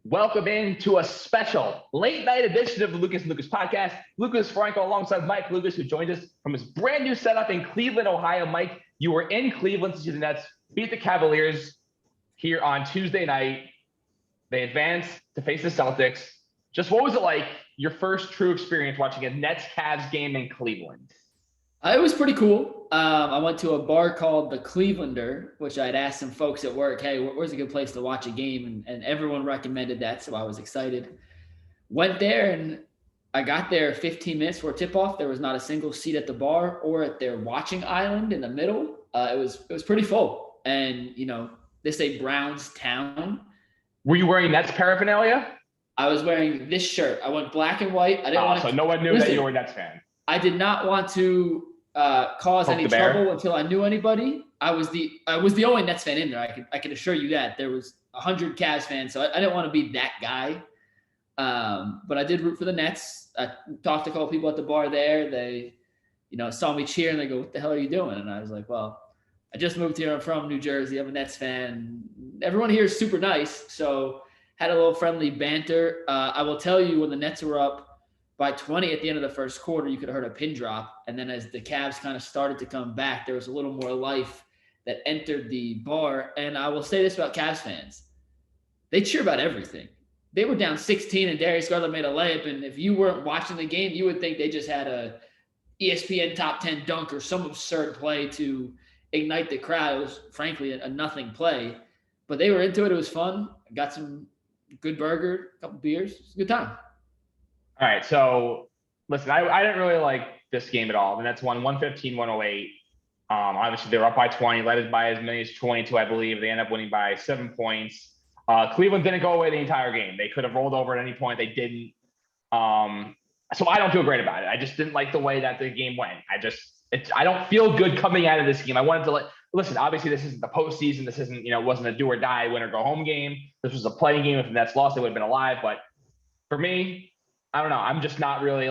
Welcome into a special late night edition of the Lucas and Lucas podcast. Lucas Frankel alongside Mike Lucas, who joined us from his brand new setup in Cleveland, Ohio. Mike, you were in Cleveland to see the Nets beat the Cavaliers here on Tuesday night. They advanced to face the Celtics. Just what was it like, your first true experience watching a Nets-Cavs game in Cleveland? It was pretty cool. I went to a bar called the Clevelander, which I'd asked some folks at work, hey, where's a good place to watch a game? And everyone recommended that, so I was excited. Went there, and I got there 15 minutes before tip-off. There was not a single seat at the bar or at their watching island in the middle. It was pretty full. And, you know, they say Brown's town. Were you wearing Nets paraphernalia? I was wearing this shirt. I went black and white. I didn't want to. So no one knew that you were a Nets fan. I did not want to cause any trouble until I knew anybody. I was the only Nets fan in there. I can assure you that. There was 100 Cavs fans, so I didn't want to be that guy. But I did root for the Nets. I talked to a couple people at the bar there. They, saw me cheer and they go, "What the hell are you doing?" And I was like, "Well, I just moved here. I'm from New Jersey. I'm a Nets fan. Everyone here is super nice." So had a little friendly banter. I will tell you, when the Nets were up by 20 at the end of the first quarter, you could have heard a pin drop. And then as the Cavs kind of started to come back, there was a little more life that entered the bar. And I will say this about Cavs fans. They cheer about everything. They were down 16 and Darius Garland made a layup. And if you weren't watching the game, you would think they just had a ESPN top 10 dunk or some absurd play to ignite the crowd. It was frankly a nothing play. But they were into it. It was fun. Got some good burger, a couple beers. It was a good time. All right, so listen, I didn't really like this game at all. The Nets won 115-108. Obviously, they were up by 20, led by as many as 22, I believe. They ended up winning by 7 points. Cleveland didn't go away the entire game. They could have rolled over at any point. They didn't. So I don't feel great about it. I just didn't like the way that the game went. I don't feel good coming out of this game. I wanted to listen, obviously, this isn't the postseason. This isn't, it wasn't a do or die, win or go home game. This was a playing game. If the Nets lost, they would have been alive. But for me, I don't know. I'm just not really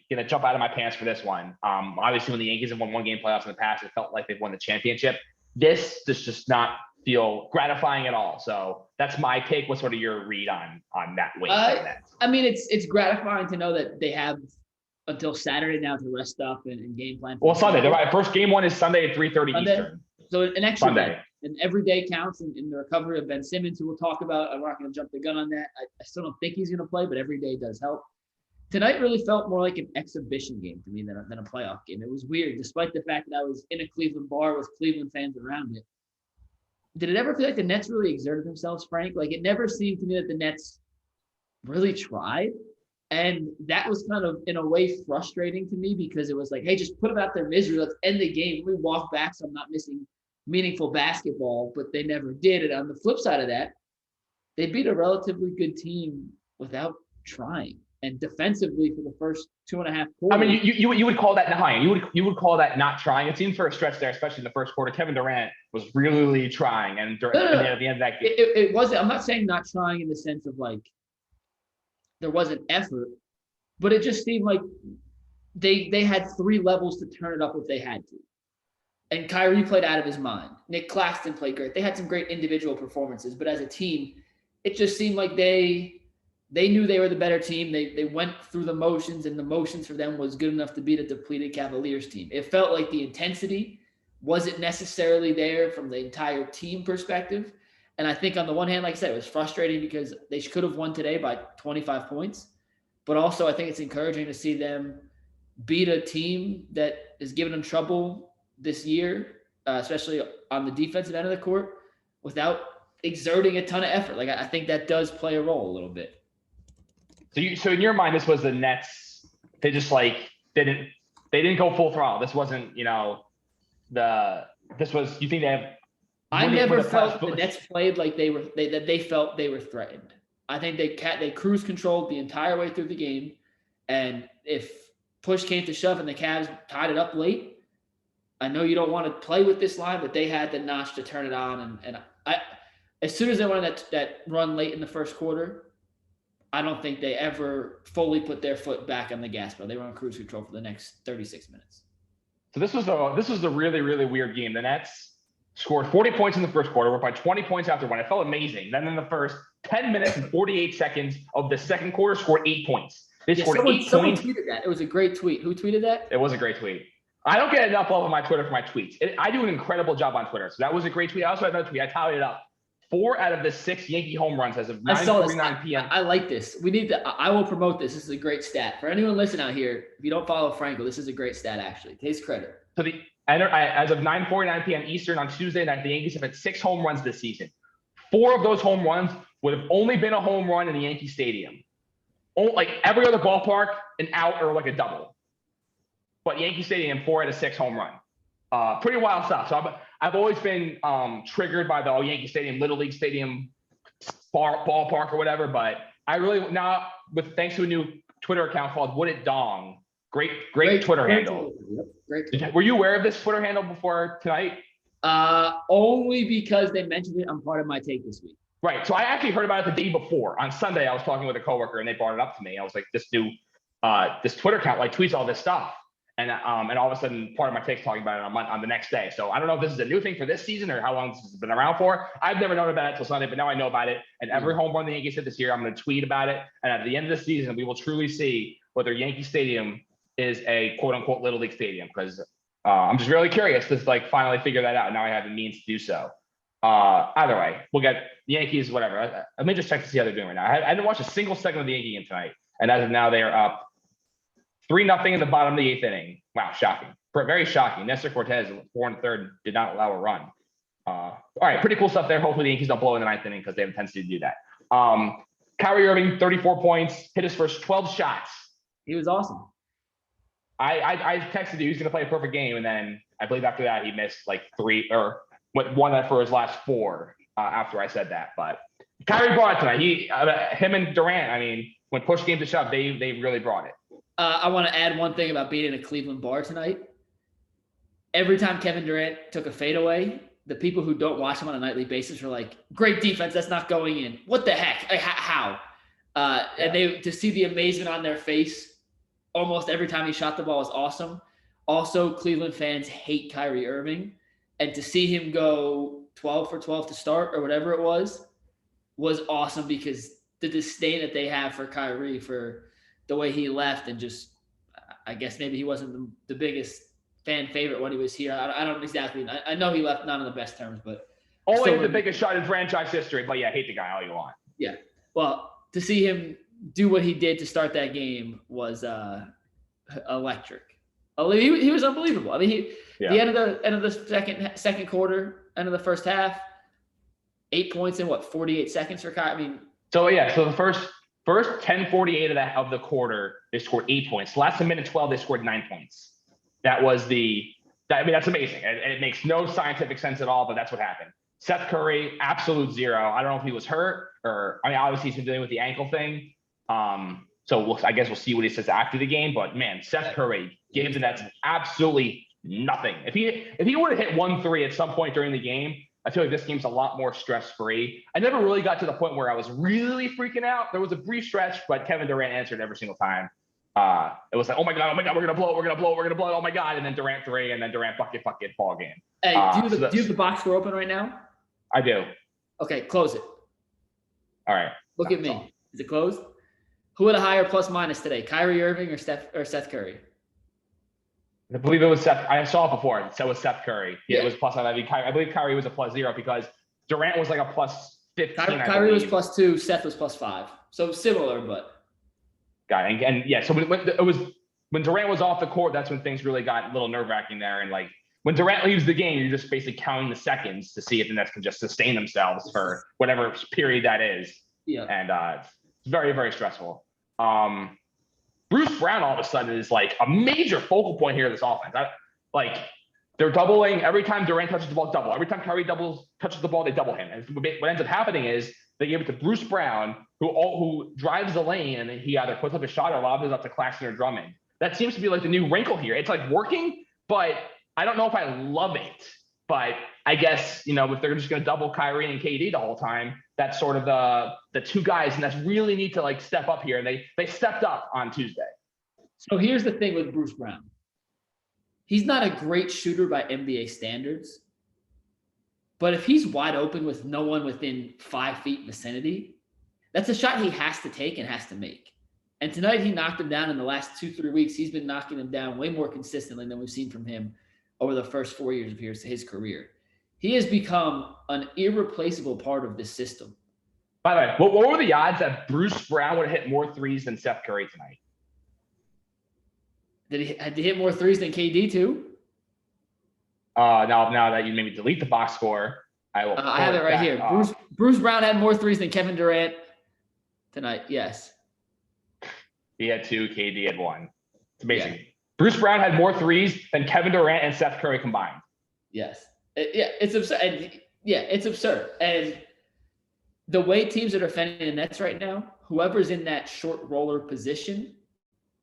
gonna jump out of my pants for this one. Obviously, when the Yankees have won one game playoffs in the past, it felt like they've won the championship. This does just not feel gratifying at all. So that's my take. What's sort of your read on that win? I mean, it's gratifying to know that they have until Saturday now to rest up and game plan. Well, Sunday. They're right. First game one is Sunday at 3:30 Eastern. So an extra Sunday. day. And every day counts in the recovery of Ben Simmons, who we'll talk about. I'm not going to jump the gun on that. I still don't think he's going to play, but every day does help. Tonight really felt more like an exhibition game to me than a playoff game. It was weird, despite the fact that I was in a Cleveland bar with Cleveland fans around it. Did it ever feel like the Nets really exerted themselves, Frank? Like, it never seemed to me that the Nets really tried. And that was kind of, in a way, frustrating to me, because it was like, hey, just put them out their misery. Let's end the game. We walk back so I'm not missing meaningful basketball, but they never did. And on the flip side of that, they beat a relatively good team without trying. And defensively for the first 2.5 quarters. I mean, you would call that not trying. You would call that not trying. It seemed for a stretch there, especially in the first quarter, Kevin Durant was really trying. And at the end of that game, it wasn't. I'm not saying not trying in the sense of like there wasn't effort, but it just seemed like they had 3 levels to turn it up if they had to. And Kyrie played out of his mind. Nick Claxton played great. They had some great individual performances, but as a team, it just seemed like they knew they were the better team. They went through the motions, and the motions for them was good enough to beat a depleted Cavaliers team. It felt like the intensity wasn't necessarily there from the entire team perspective. And I think on the one hand, like I said, it was frustrating because they could have won today by 25 points. But also I think it's encouraging to see them beat a team that is giving them trouble this year, especially on the defensive end of the court, without exerting a ton of effort. Like, I think that does play a role a little bit. So in your mind, this was the Nets. They just they didn't go full throttle. This wasn't, this was, you think they have. I never felt the Nets played like they felt they were threatened. I think they cruise controlled the entire way through the game. And if push came to shove and the Cavs tied it up late, I know you don't want to play with this line, but they had the notch to turn it on. And as soon as they went that run late in the first quarter, I don't think they ever fully put their foot back on the gas pedal. They were on cruise control for the next 36 minutes. So this was a really, really weird game. The Nets scored 40 points in the first quarter. We're by 20 points after one. It felt amazing. Then in the first 10 minutes and 48 seconds of the second quarter, scored 8 points. They scored someone tweeted that. It was a great tweet. Who tweeted that? It was a great tweet. I don't get enough love on my Twitter for my tweets. I do an incredible job on Twitter. So that was a great tweet. I also had another tweet. I tallied it up. 4 out of the 6 Yankee home runs as of 9:49 p.m. I like this. We need to. I will promote this. This is a great stat for anyone listening out here. If you don't follow Frankel, this is a great stat. Actually, takes credit. So as of 9:49 p.m. Eastern on Tuesday night, the Yankees have had 6 home runs this season. 4 of those home runs would have only been a home run in the Yankee Stadium. Like every other ballpark, an out or like a double. But Yankee Stadium, 4 out of 6 home run. Pretty wild stuff. So I've always been triggered by the Yankee Stadium, Little League Stadium, ballpark or whatever. But I really now, thanks to a new Twitter account called Would It Dong. Great Twitter handle. Yep, great. Were you aware of this Twitter handle before tonight? Only because they mentioned it on part of my take this week. Right. So I actually heard about it the day before. On Sunday, I was talking with a coworker and they brought it up to me. I was like, this Twitter account like tweets all this stuff. And all of a sudden, part of my take's talking about it on the next day. So I don't know if this is a new thing for this season or how long this has been around for. I've never known about it until Sunday, but now I know about it. And every home run the Yankees hit this year, I'm going to tweet about it. And at the end of the season, we will truly see whether Yankee Stadium is a quote unquote Little League Stadium. Because I'm just really curious to finally figure that out. Now I have the means to do so. Either way, we'll get the Yankees, whatever. Let me just check to see how they're doing right now. I didn't watch a single second of the Yankee game tonight. And as of now, they are up 3-0 in the bottom of the 8th inning. Wow, shocking. Very shocking. Nestor Cortez, 4 1/3, did not allow a run. All right, pretty cool stuff there. Hopefully the Yankees don't blow in the 9th inning because they have a tendency to do that. Kyrie Irving, 34 points, hit his first 12 shots. He was awesome. I texted you he was going to play a perfect game, and then I believe after that he missed like 3 or one for his last 4 after I said that. But Kyrie brought it tonight. Him and Durant, I mean, when push came to shove, they really brought it. I want to add one thing about being in a Cleveland bar tonight. Every time Kevin Durant took a fadeaway, the people who don't watch him on a nightly basis were like, great defense, that's not going in. What the heck? How? And to see the amazement on their face almost every time he shot the ball was awesome. Also, Cleveland fans hate Kyrie Irving. And to see him go 12 for 12 to start or whatever it was awesome because the disdain that they have for Kyrie for the way he left and just, I guess maybe he wasn't the biggest fan favorite when he was here. I don't exactly. I know he left not on the best terms, but only the biggest shot in franchise history. But yeah, hate the guy all you want. Yeah, well, to see him do what he did to start that game was electric. He was unbelievable. I mean, the end of the second quarter, end of the first half, 8 points in 48 seconds for Kyrie. I mean, so the first 10:48 of the quarter, they scored 8 points. Last minute 12, they scored 9 points. That's amazing. It makes no scientific sense at all, but that's what happened. Seth Curry, absolute zero. I don't know if he was hurt obviously he's been dealing with the ankle thing. So I guess we'll see what he says after the game. But man, Seth Curry gave the Nets absolutely nothing. If he were to hit 1-3 at some point during the game, I feel like this game's a lot more stress-free. I never really got to the point where I was really freaking out. There was a brief stretch, but Kevin Durant answered every single time. It was like, oh my God, we're going to blow it, oh my God. And then Durant 3, and then Durant bucket, ball game. Hey, do you have the box score open right now? I do. Okay, close it. All right. Look at me. Is it closed? Who had a higher plus minus today, Kyrie Irving or Seth Curry? I believe it was Seth. I saw it before. So it was Seth Curry. It was plus. I believe Kyrie was a plus 0 because Durant was like a plus 15. Kyrie was plus 2. Seth was plus 5. So similar, but. Got it. And yeah, so when Durant was off the court, that's when things really got a little nerve-wracking there. And like when Durant leaves the game, you're just basically counting the seconds to see if the Nets can just sustain themselves for whatever period that is. Yeah. And it's very, very stressful. Bruce Brown all of a sudden is like a major focal point here of this offense. They're doubling every time Durant touches the ball, double. Every time Kyrie touches the ball, they double him. And what ends up happening is they give it to Bruce Brown, who drives the lane, and he either puts up a shot or lobs it up to Claxton or Drummond. That seems to be like the new wrinkle here. It's like working, but I don't know if I love it. But I guess, if they're just going to double Kyrie and KD the whole time, that's sort of the two guys, and that's really need to like step up here. And they stepped up on Tuesday. So here's the thing with Bruce Brown. He's not a great shooter by NBA standards, But if he's wide open with no one within 5 feet vicinity, that's a shot he has to take and has to make. And tonight he knocked him down. In the last 2-3 weeks, he's been knocking him down way more consistently than we've seen from him over the first 4 years of his career. He has become an irreplaceable part of this system. By the way, what were the odds that Bruce Brown would have hit more threes than Steph Curry tonight? Did he had to hit more threes than KD too? Now that you made me delete the box score, I will. I have it right here. Bruce Brown had more threes than Kevin Durant tonight. Yes. He had 2. KD had 1. It's amazing. Yeah. Bruce Brown had more threes than Kevin Durant and Steph Curry combined. Yes. It's absurd. It's absurd. And the way teams are defending the Nets right now, whoever's in that short roller position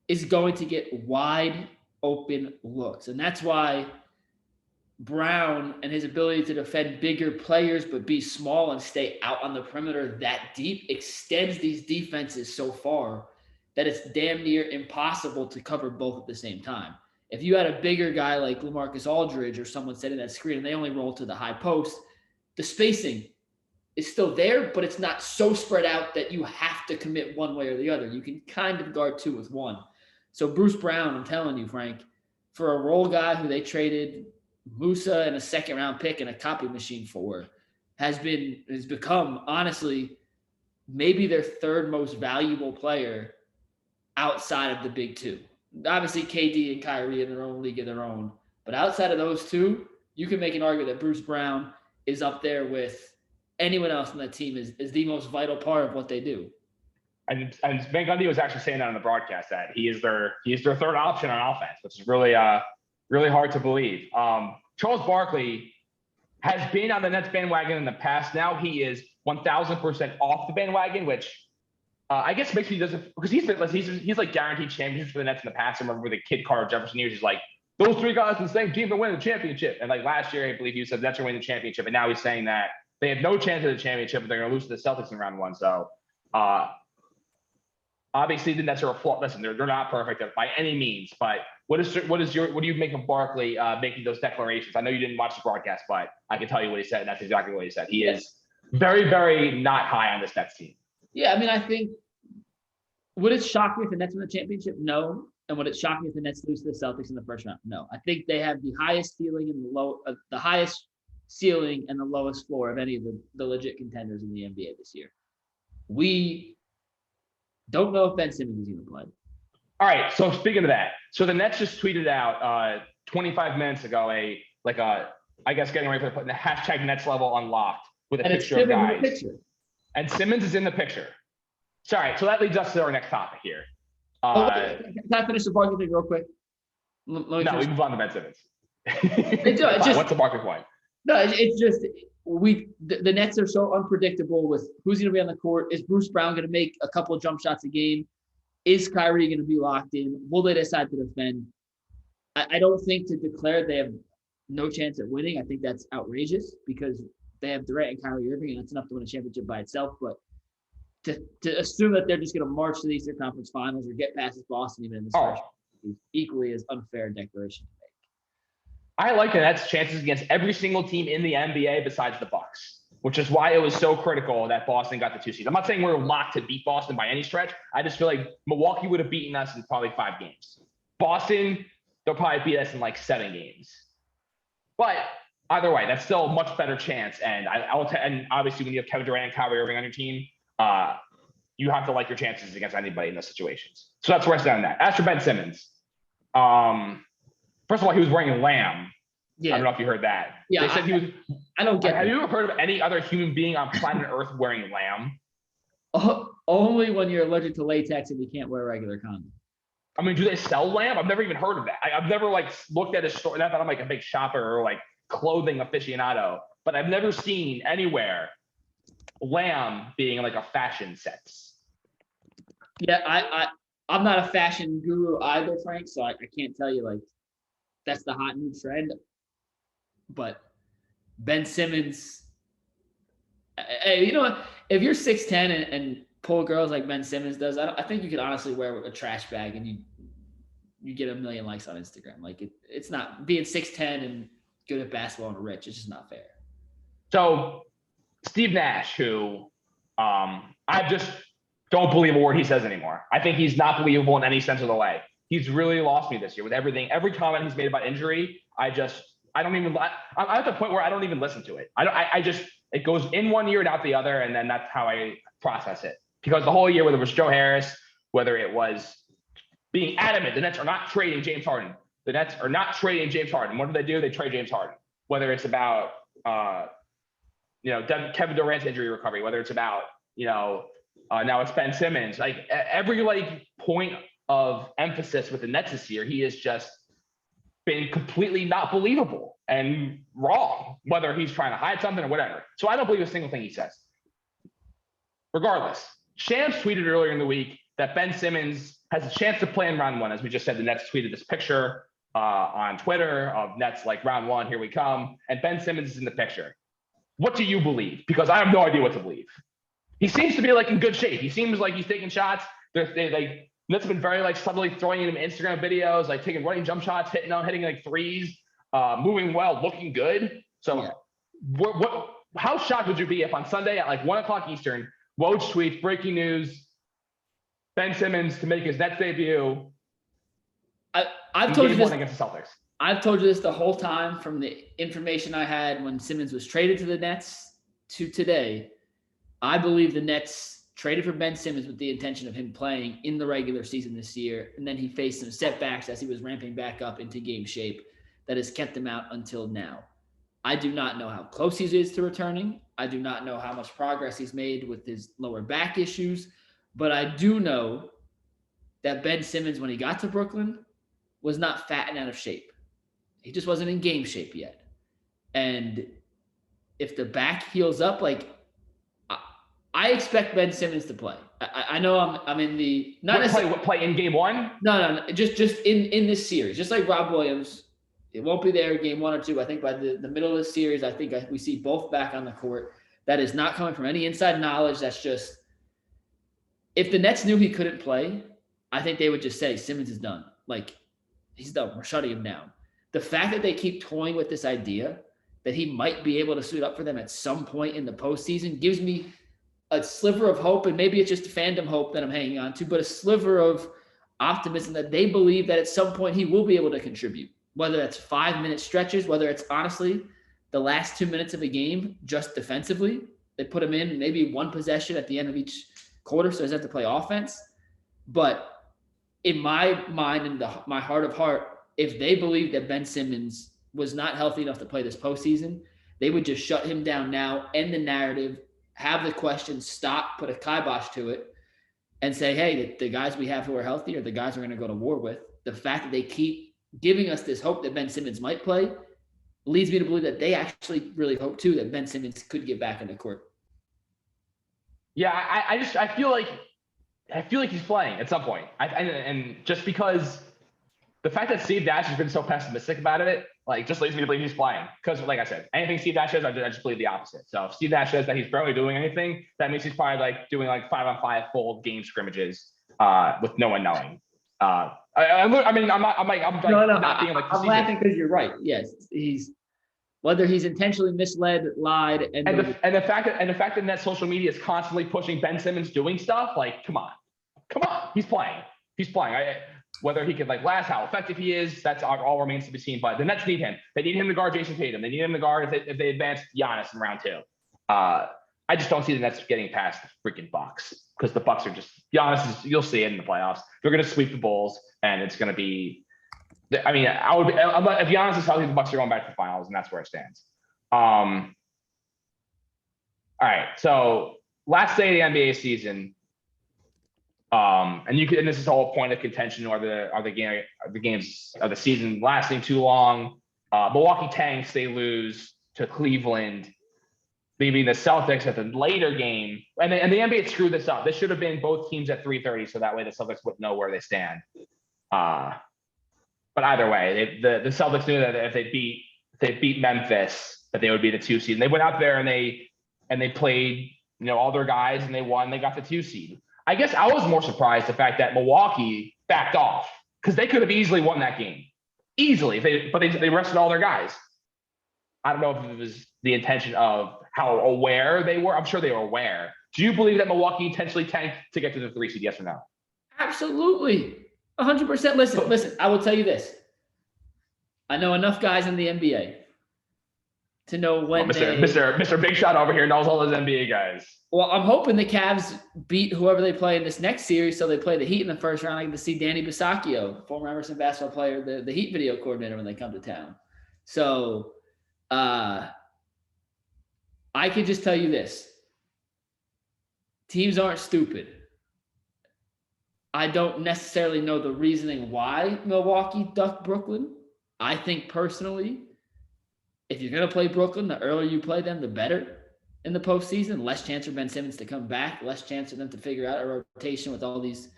is going to get wide open looks. And that's why Brown and his ability to defend bigger players but be small and stay out on the perimeter that deep extends these defenses so far that it's damn near impossible to cover both at the same time. If you had a bigger guy like LaMarcus Aldridge or someone setting that screen and they only roll to the high post, the spacing is still there, but it's not so spread out that you have to commit one way or the other. You can kind of guard 2 with 1. So Bruce Brown, I'm telling you, Frank, for a role guy who they traded Musa and a second-round pick and a copy machine for, has become, honestly, maybe their third most valuable player outside of the big 2. Obviously, KD and Kyrie in their own league of their own. But outside of those 2, you can make an argument that Bruce Brown is up there with anyone else on that team is the most vital part of what they do. And Van Gundy was actually saying that on the broadcast that he is their third option on offense, which is really really hard to believe. Charles Barkley has been on the Nets bandwagon in the past. Now he is 1,000% off the bandwagon, which I guess makes me doesn't because he's like guaranteed championships for the Nets in the past. I remember with the kid Carter Jefferson years, he's like those 3 guys in the same team are winning the championship. And like last year, I believe he said Nets are winning the championship, and now he's saying that they have no chance of the championship, but they're going to lose to the Celtics in round 1. So. Obviously, the Nets are a flaw. Listen, they're not perfect by any means. But what do you make of Barkley making those declarations? I know you didn't watch the broadcast, but I can tell you what he said. And that's exactly what he said. He is very, very not high on this Nets team. Yeah, I mean, I think would it shock me if the Nets win the championship? No. And would it shock me if the Nets lose to the Celtics in the first round? No. I think they have the highest ceiling and the highest ceiling and the lowest floor of any of the legit contenders in the NBA this year. We don't know if Ben Simmons is going to play. All right. So speaking of that, so the Nets just tweeted out 25 minutes ago I guess getting ready for the hashtag Nets level unlocked with a picture of guys. And Simmons is in the picture. Sorry. So that leads us to our next topic here. Can I finish the Barkley thing real quick? We move on to Ben Simmons. What's the Barkley point? No, it's just the Nets are so unpredictable with who's going to be on the court. Is Bruce Brown going to make a couple of jump shots a game? Is Kyrie going to be locked in? Will they decide to defend? I don't think to declare they have no chance at winning. I think that's outrageous because they have Durant and Kyrie Irving, and that's enough to win a championship by itself. But to assume that they're just going to march to the Eastern Conference Finals or get past Boston even in this first is equally as unfair a declaration to make. I like the Nets' chances against every single team in the NBA besides the Bucks, which is why it was so critical that Boston got the 2 seed. I'm not saying we're locked to beat Boston by any stretch. I just feel like Milwaukee would have beaten us in probably 5 games. Boston, they'll probably beat us in like 7 games. But either way, that's still a much better chance. And and obviously when you have Kevin Durant and Kyrie Irving on your team, you have to like your chances against anybody in those situations. So that's where I stand on that. As for Ben Simmons, first of all, he was wearing lamb. Yeah. I don't know if you heard that. Yeah, they said he was. I don't get. Have you ever heard of any other human being on planet Earth wearing lamb? Only when you're allergic to latex and you can't wear a regular condom. I mean, do they sell lamb? I've never even heard of that. I've never like looked at a store. Not that I'm like a big shopper or like clothing aficionado, but I've never seen anywhere lamb being like a fashion sense. Yeah, I'm not a fashion guru either, Frank. So I can't tell you like that's the hot new trend. But Ben Simmons, hey, you know what? If you're 6'10" and pull girls like Ben Simmons does, I think you could honestly wear a trash bag and you get 1 million likes on Instagram. Like it's not being 6'10" and good at basketball and rich. It's just not fair. So Steve Nash, who I just don't believe a word he says anymore. I think he's not believable in any sense of the way. He's really lost me this year with everything. Every comment he's made about injury, I'm at the point where I don't even listen to it. It goes in one ear and out the other, and then that's how I process it. Because the whole year, whether it was Joe Harris, whether it was being adamant, the Nets are not trading James Harden. The Nets are not trading James Harden. What do? They trade James Harden. Whether it's about Kevin Durant's injury recovery, whether it's about now it's Ben Simmons. Like every point of emphasis with the Nets this year, he has just been completely not believable and wrong, whether he's trying to hide something or whatever. So I don't believe a single thing he says. Regardless, Shams tweeted earlier in the week that Ben Simmons has a chance to play in round one. As we just said, the Nets tweeted this picture on Twitter of Nets like round one, here we come. And Ben Simmons is in the picture. What do you believe? Because I have no idea what to believe. He seems to be in good shape. He seems like he's taking shots. Nets have been very subtly throwing him Instagram videos, taking running jump shots, hitting threes, moving well, looking good. So yeah. How shocked would you be if on Sunday at 1:00 Eastern, Woj tweets, breaking news, Ben Simmons to make his Nets debut. I've told you this against the Celtics. I've told you this the whole time from the information I had when Simmons was traded to the Nets to today. I believe the Nets traded for Ben Simmons with the intention of him playing in the regular season this year, and then he faced some setbacks as he was ramping back up into game shape that has kept him out until now. I do not know how close he is to returning. I do not know how much progress he's made with his lower back issues, but I do know that Ben Simmons, when he got to Brooklyn, was not fat and out of shape. He just wasn't in game shape yet. And if the back heals up, I expect Ben Simmons to play. I know I'm in the not necessarily play in game one. No. Just in this series, just like Rob Williams, it won't be there game 1 or 2. I think by the middle of the series, we see both back on the court. That is not coming from any inside knowledge. That's just if the Nets knew he couldn't play, I think they would just say Simmons is done. He's done. We're shutting him down. The fact that they keep toying with this idea that he might be able to suit up for them at some point in the postseason gives me a sliver of hope, and maybe it's just fandom hope that I'm hanging on to, but a sliver of optimism that they believe that at some point he will be able to contribute, whether that's 5-minute stretches, whether it's honestly the last 2 minutes of a game just defensively. They put him in maybe one possession at the end of each quarter, so he doesn't have to play offense. But in my mind and my heart of heart, if they believe that Ben Simmons was not healthy enough to play this postseason, they would just shut him down now, end the narrative, have the question stop, put a kibosh to it, and say, hey, the guys we have who are healthy are the guys we're going to go to war with. The fact that they keep giving us this hope that Ben Simmons might play leads me to believe that they actually really hope, too, that Ben Simmons could get back in the court. Yeah, I feel like he's playing at some point. And just because the fact that Steve Nash has been so pessimistic about it, just leads me to believe he's playing. Because, like I said, anything Steve Nash says, I just believe the opposite. So if Steve Nash says that he's barely doing anything, that means he's probably doing 5-on-5 full game scrimmages with no one knowing. I'm not being I'm laughing because you're right. Yes, whether he's intentionally misled, lied, and the fact that net social media is constantly pushing Ben Simmons doing stuff, come on, he's playing. Whether he could last, how effective he is, that's all remains to be seen. But the Nets need him. They need him to guard Jason Tatum. They need him to guard if they advance Giannis in round 2. I just don't see the Nets getting past the freaking Bucks, because the Bucks are just Giannis. You'll see it in the playoffs. They're going to sweep the Bulls, and it's going to be. If Giannis is healthy, the Bucks are going back to the finals, and that's where it stands. All right, so last day of the NBA season. And this is the whole point of contention: are the games of the season lasting too long? Milwaukee tanks, they lose to Cleveland, leaving the Celtics at the later game. And the NBA screwed this up. This should have been both teams at 3:30, so that way the Celtics wouldn't know where they stand. But either way, the Celtics knew that if they beat Memphis, that they would be the 2 seed. And they went out there and they played all their guys, and they won. They got the 2 seed. I guess I was more surprised the fact that Milwaukee backed off, because they could have easily won that game. Easily. But they rested all their guys. I don't know if it was the intention of how aware they were? I'm sure they were aware. Do you believe that Milwaukee intentionally tanked to get to the 3 seed? Yes or no? Absolutely. 100%. Listen, I will tell you this. I know enough guys in the NBA to know when Mr. Big Shot over here knows all those NBA guys. Well, I'm hoping the Cavs beat whoever they play in this next series, so they play the Heat in the first round. I get to see Danny Bisaccio, former Emerson basketball player, the Heat video coordinator when they come to town. So I could just tell you this. Teams aren't stupid. I don't necessarily know the reasoning why Milwaukee ducked Brooklyn. I think personally, if you're going to play Brooklyn, the earlier you play them, the better in the postseason. Less chance for Ben Simmons to come back, less chance for them to figure out a rotation with all these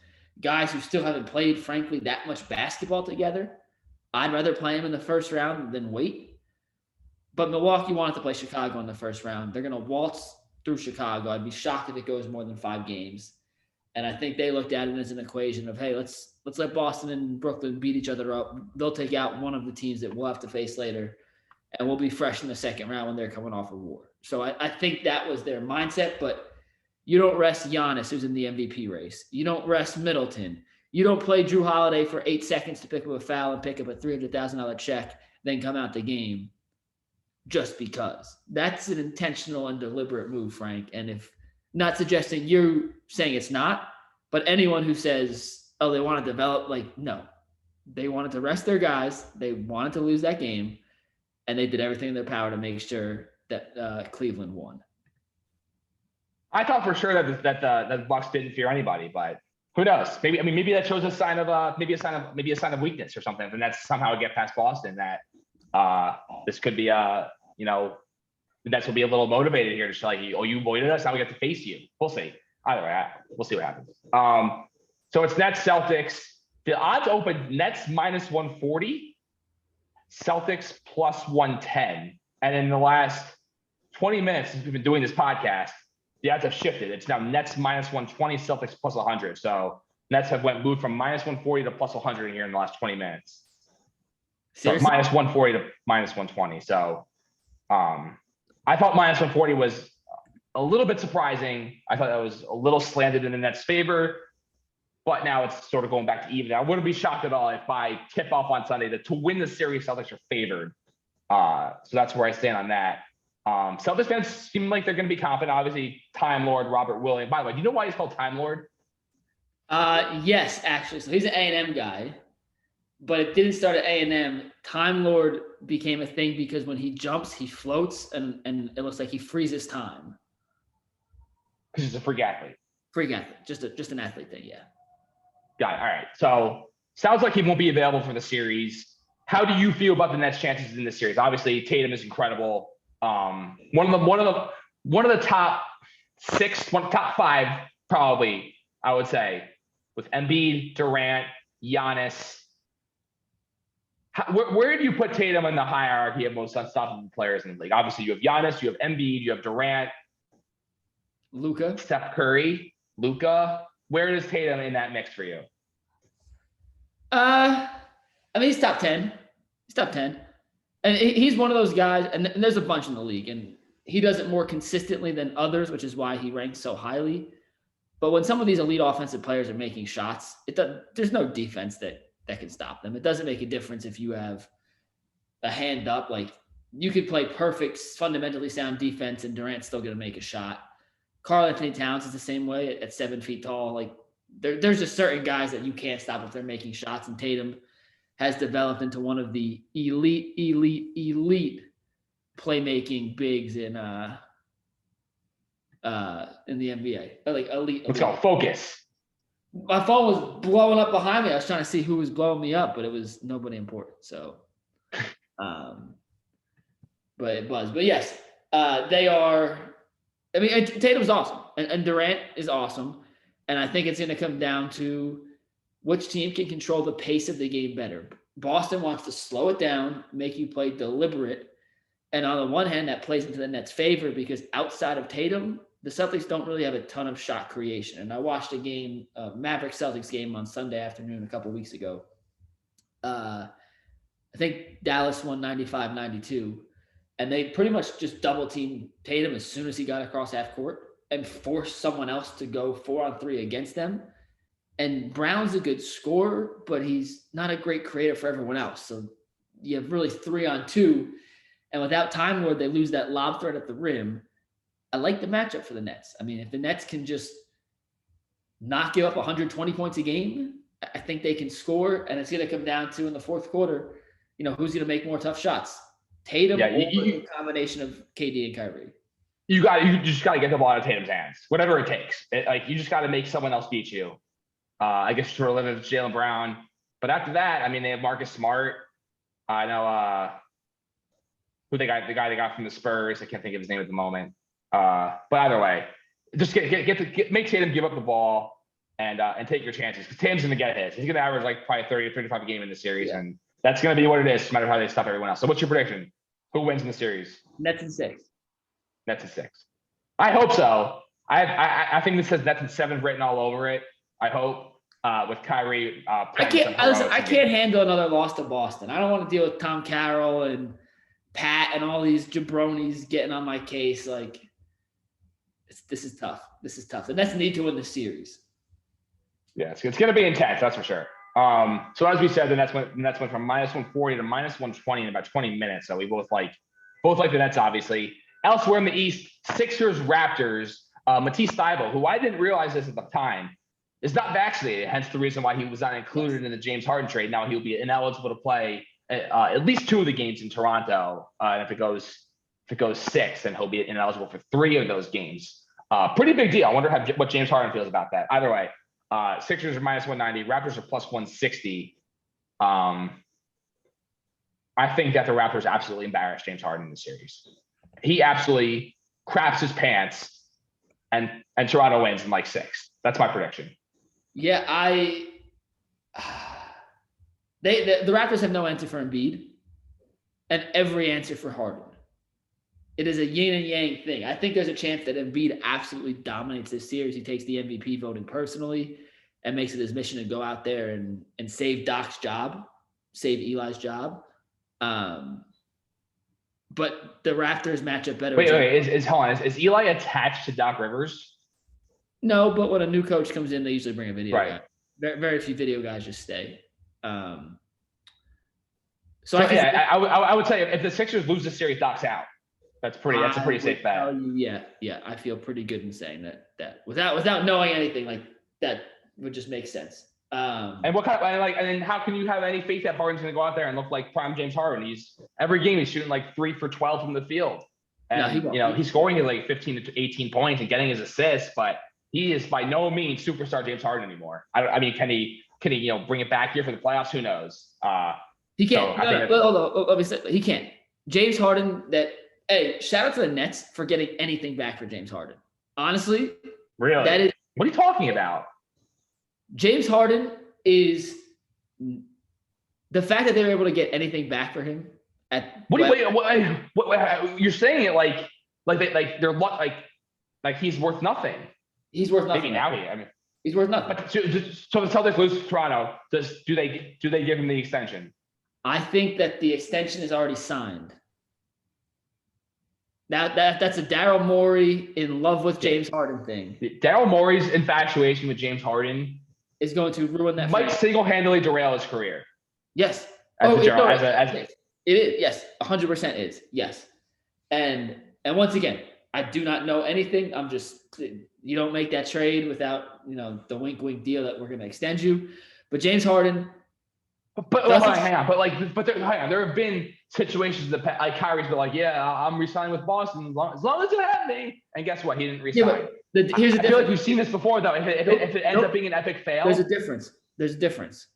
guys who still haven't played, frankly, that much basketball together. I'd rather play them in the first round than wait. But Milwaukee wanted to play Chicago in the first round. They're going to waltz through Chicago. I'd be shocked if it goes more than 5 games. And I think they looked at it as an equation of, hey, let's let Boston and Brooklyn beat each other up. They'll take out one of the teams that we'll have to face later, and we'll be fresh in the second round when they're coming off a war. So I think that was their mindset, but you don't rest Giannis, who's in the MVP race. You don't rest Middleton. You don't play Drew Holiday for 8 seconds to pick up a foul and pick up a $300,000 check, then come out the game just because. That's an intentional and deliberate move, Frank. And if not suggesting you're saying it's not, but anyone who says, oh, they want to develop, no. They wanted to rest their guys. They wanted to lose that game, and they did everything in their power to make sure that Cleveland won. I thought for sure that the Bucks didn't fear anybody, but who knows? Maybe that shows a sign of weakness or something, and that's somehow get past Boston. That this could be Nets will be a little motivated here to show you avoided us, now we get to face you. We'll see. Either way, we'll see what happens. So it's Nets Celtics. The odds open Nets minus 140, Celtics plus 110, and in the last 20 minutes since we've been doing this podcast, the odds have shifted. It's now Nets minus 120, Celtics plus 100. So Nets have moved from minus 140 to plus 100 here in the last 20 minutes. Seriously? So minus 140 to minus 120. So I thought minus 140 was a little bit surprising. I thought that was a little slanted in the Nets' favor, but now it's sort of going back to even. I wouldn't be shocked at all if by tip-off on Sunday to win the series, Celtics are favored. So that's where I stand on that. Celtics fans seem like they're going to be confident. Obviously, Time Lord Robert Williams. By the way, do you know why he's called Time Lord? Yes, actually. So he's an A&M guy, but it didn't start at A&M. Time Lord became a thing because when he jumps, he floats, and it looks like he freezes time. Because he's a freak athlete. Freak athlete, just an athlete thing, yeah. Got it. All right. So sounds like he won't be available for the series. How do you feel about the Nets' chances in this series? Obviously, Tatum is incredible. One of the top 5 probably, I would say, with Embiid, Durant, Giannis. Where do you put Tatum in the hierarchy of most unstoppable players in the league? Obviously, you have Giannis, you have Embiid, you have Durant, Luka, Steph Curry, Luka. Where is Tatum in that mix for you? He's top 10. He's top 10. And he's one of those guys, and there's a bunch in the league, and he does it more consistently than others, which is why he ranks so highly. But when some of these elite offensive players are making shots, there's no defense that can stop them. It doesn't make a difference if you have a hand up. You could play perfect, fundamentally sound defense, and Durant's still going to make a shot. Karl Anthony Towns is the same way at 7 feet tall. There's just certain guys that you can't stop if they're making shots, and Tatum has developed into one of the elite playmaking bigs in the NBA. Elite. Let's go. Focus. My phone was blowing up behind me. I was trying to see who was blowing me up, but it was nobody important. So, but it was. But yes, they are. Tatum's awesome, and Durant is awesome, and I think it's going to come down to which team can control the pace of the game better. Boston wants to slow it down, make you play deliberate, and on the one hand, that plays into the Nets' favor because outside of Tatum, the Celtics don't really have a ton of shot creation. And I watched a game, Mavericks-Celtics game on Sunday afternoon a couple weeks ago. I think Dallas won 95-92. and they pretty much just double teamed Tatum as soon as he got across half court and forced someone else to go 4-on-3 against them. And Brown's a good scorer, but he's not a great creator for everyone else. So you have really 3-on-2. And without Time Lord, they lose that lob threat at the rim. I like the matchup for the Nets. I mean, if the Nets can just not give up 120 points a game, I think they can score. And it's going to come down to, in the fourth quarter, who's going to make more tough shots? Tatum or a combination of KD and Kyrie? You just got to get the ball out of Tatum's hands, whatever it takes. You just got to make someone else beat you. I guess for a living, it's Jaylen Brown. But after that, I mean, they have Marcus Smart. I know who the guy they got from the Spurs. I can't think of his name at the moment. But either way, just make Tatum give up the ball and take your chances, because Tatum's going to get his. He's going to average like probably 30 or 35 a game in the series, and that's going to be what it is, no matter how they stop everyone else. So what's your prediction? Who wins in the series? Nets in 6. Nets in 6. I hope so. I think this says Nets in 7 written all over it. I hope with Kyrie. I can't handle another loss to Boston. I don't want to deal with Tom Carroll and Pat and all these jabronis getting on my case. Like, this is tough. This is tough. The Nets need to win the series. Yeah, it's going to be intense. That's for sure. So as we said, the Nets went from -140 to -120 in about 20 minutes. So we both like the Nets, obviously. Elsewhere in the East, Sixers, Raptors. Matisse Thybulle, who I didn't realize this at the time, is not vaccinated. Hence the reason why he was not included in the James Harden trade. Now he'll be ineligible to play at least 2 of the games in Toronto. And if it goes 6, then he'll be ineligible for 3 of those games. Pretty big deal. I wonder what James Harden feels about that. Either way, Sixers are -190. Raptors are +160. I think that the Raptors absolutely embarrassed James Harden in the series. He absolutely craps his pants, and Toronto wins in like 6. That's my prediction. Yeah, the Raptors have no answer for Embiid and every answer for Harden. It is a yin and yang thing. I think there's a chance that Embiid absolutely dominates this series. He takes the MVP voting personally and makes it his mission to go out there and save Doc's job, save Eli's job. But the Raptors match up better. Wait, is Eli attached to Doc Rivers? No, but when a new coach comes in, they usually bring a video guy. Very few video guys just stay. I would say if the Sixers lose the series, Doc's out. That's a pretty safe bet. Yeah, I feel pretty good in saying that without knowing anything, like that would just make sense. And what kind of and then how can you have any faith that Harden's going to go out there and look like prime James Harden? Every game he's shooting like 3 for 12 from the field, and he's scoring like 15 to 18 points and getting his assists, but he is by no means superstar James Harden anymore. I mean, can he bring it back here for the playoffs? Who knows? He can't. Let me say, he can't. James Harden. Shout out to the Nets for getting anything back for James Harden. Honestly, really, what are you talking about? James Harden is the fact that they were able to get anything back for him. You're saying it like they're like he's worth nothing. He's worth nothing. Maybe now he's worth nothing. So the Celtics lose to Toronto. Do they give him the extension? I think that the extension is already signed. That's a Daryl Morey in love with James Harden thing. Daryl Morey's infatuation with James Harden is going to ruin that. Might single-handedly derail his career. Yes. It is. Yes, 100% is. Yes. And once again, I do not know anything. I'm just, you don't make that trade without, the wink deal that we're going to extend you. But James Harden. Hang on. There have been situations that like Kyrie's been like, I'm resigning with Boston as long as it had me. And guess what? He didn't resign. Yeah, here's the difference. I feel like we've seen this before, though. If it ends up being an epic fail, there's a difference.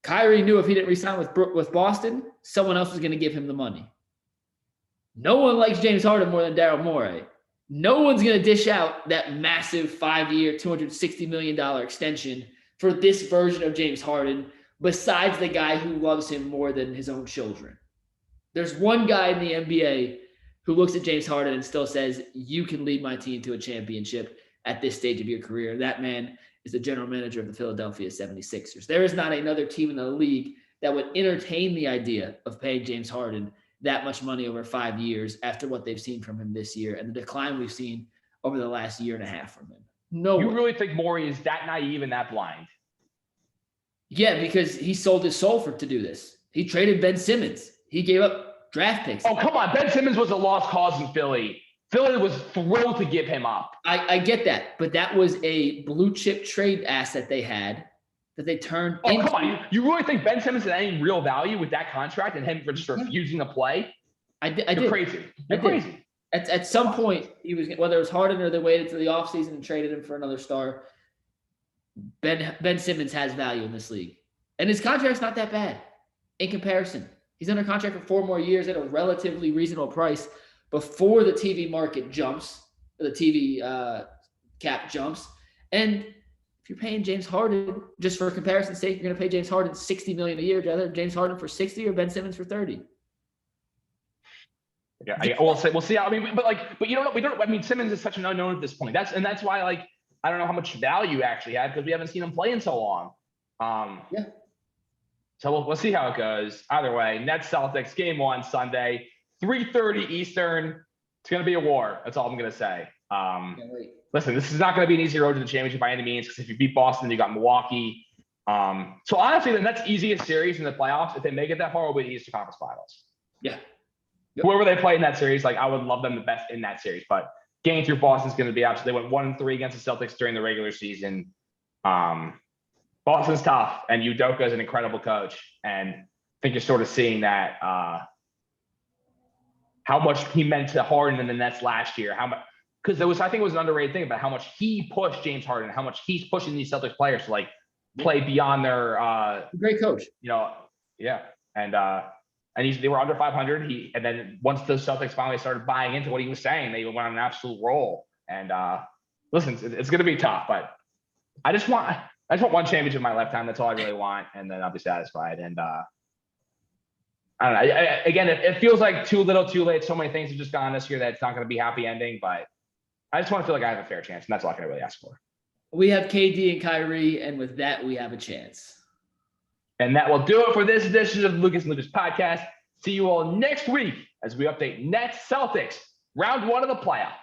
Kyrie knew if he didn't resign with Boston, someone else was going to give him the money. No one likes James Harden more than Daryl Morey. No one's going to dish out that massive 5-year, $260 million extension for this version of James Harden, besides the guy who loves him more than his own children. There's one guy in the NBA who looks at James Harden and still says, you can lead my team to a championship at this stage of your career. That man is the general manager of the Philadelphia 76ers. There is not another team in the league that would entertain the idea of paying James Harden that much money over 5 years after what they've seen from him this year and the decline we've seen over the last year and a half from him. No You way. really think Morey is that naive and that blind? Yeah, because he sold his soul to do this. He traded Ben Simmons. He gave up draft picks. Oh, come on. Ben Simmons was a lost cause in Philly. Philly was thrilled to give him up. I get that, but that was a blue chip trade asset they had that they turned into. Come on. You really think Ben Simmons had any real value with that contract and him for just refusing to play? You're crazy. You're crazy. At some point, he was, whether it was Harden or they waited to the offseason and traded him for another star, Ben Simmons has value in this league. And his contract's not that bad in comparison. He's under contract for 4 more years at a relatively reasonable price before the TV market jumps, the TV cap jumps. And if you're paying James Harden, just for comparison's sake, you're going to pay James Harden $60 million a year. Rather James Harden for 60 or Ben Simmons for 30. Yeah, we'll see how. I mean, but you don't know. We don't. I mean, Simmons is such an unknown at this point. That's why I don't know how much value you actually had because we haven't seen him play in so long. Yeah. So we'll see how it goes. Either way, Nets Celtics game 1 Sunday, 3:30 Eastern. It's gonna be a war. That's all I'm gonna say. Listen, this is not gonna be an easy road to the championship by any means because if you beat Boston, you got Milwaukee. So honestly, the Nets' easiest series in the playoffs, if they make it that far, will be the Eastern Conference Finals. Yeah. Yep. Whoever they play in that series, I would love them the best in that series. But getting through Boston's going to be absolutely. They went 1-3 against the Celtics during the regular season. Boston's tough, and Udoka is an incredible coach. And I think you're sort of seeing that how much he meant to Harden in the Nets last year. How much because I think it was an underrated thing about how much he pushed James Harden, how much he's pushing these Celtics players to play beyond their. Great coach. Yeah, and they were under 500. And then once the Celtics finally started buying into what he was saying, they went on an absolute roll. And listen, it's going to be tough, but I just want one championship in my lifetime. That's all I really want, and then I'll be satisfied. And I don't know. Again, it feels like too little, too late. So many things have just gone this year that it's not going to be a happy ending. But I just want to feel like I have a fair chance, and that's all I can really ask for. We have KD and Kyrie, and with that, we have a chance. And that will do it for this edition of the Lucas and Lucas podcast. See you all next week as we update Nets Celtics, round 1 of the playoffs.